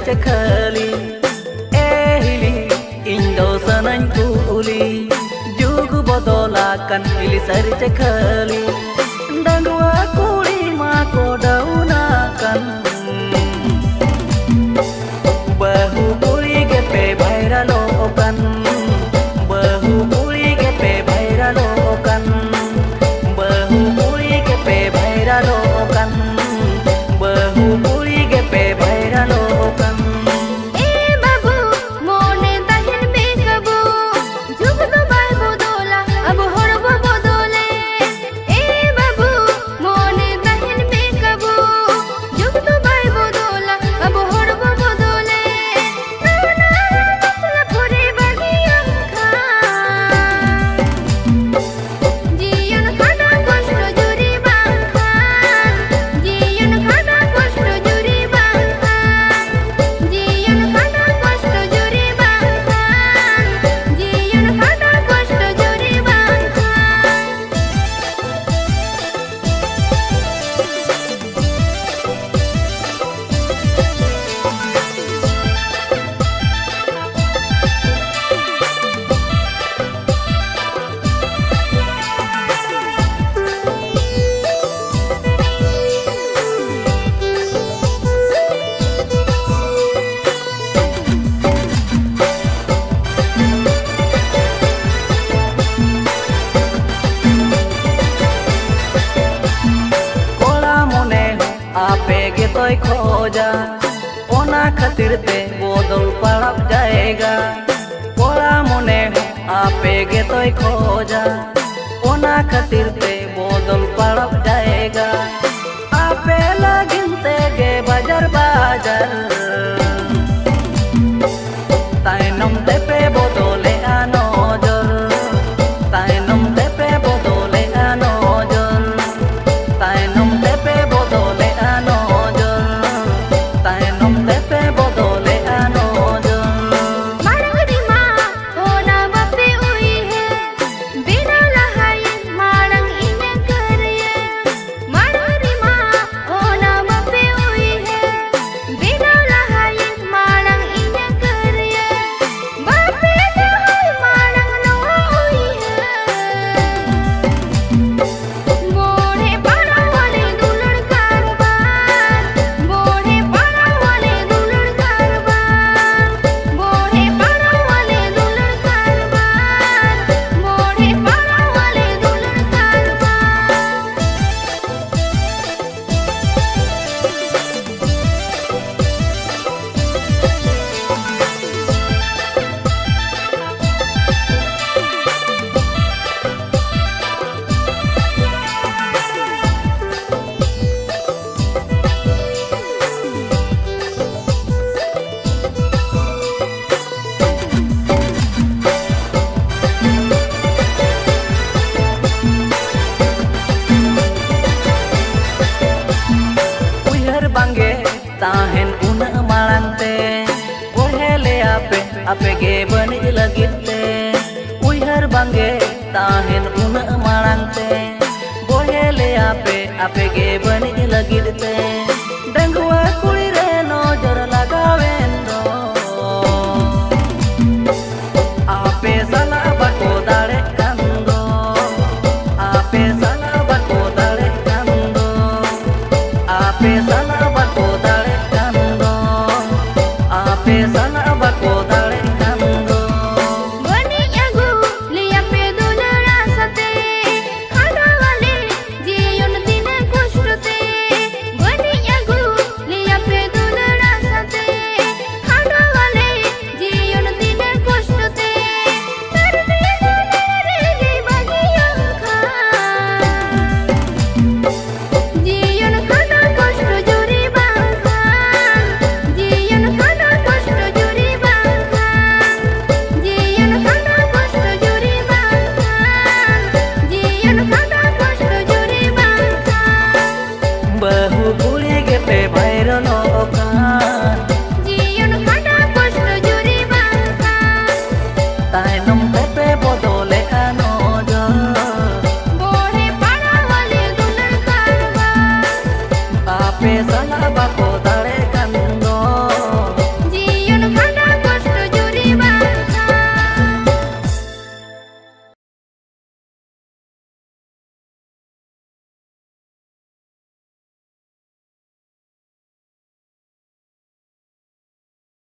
chakali hili indo sanang kuli jug bodolakan hili sari chakali dandua kuli ma ko daunakan bahu kuli gepe bhaira lokan bahu kuli gepe bhaira lokan bahu kuli gepe bhaira lokan bahu kuli gepe bhaira lokan आपे गे तोय खोजा ओना खातिर ते बदल पड़ब जाएगा कोड़ा मने आपे गे तोय खोजा ओना खातिर ते बदल पड़ब जाएगा आपे लगिन ते गे बाजार बाजार ताइनम ते पे बदले नजर ताइनम ते पे बदले नजर ताइनम ते पे बदले ताहेन उना माळंते ओहेले आपे गे बनिज लगिते उइहर बांगे ताहेन उना माळंते ओहेले आपे गे बनिज लगिते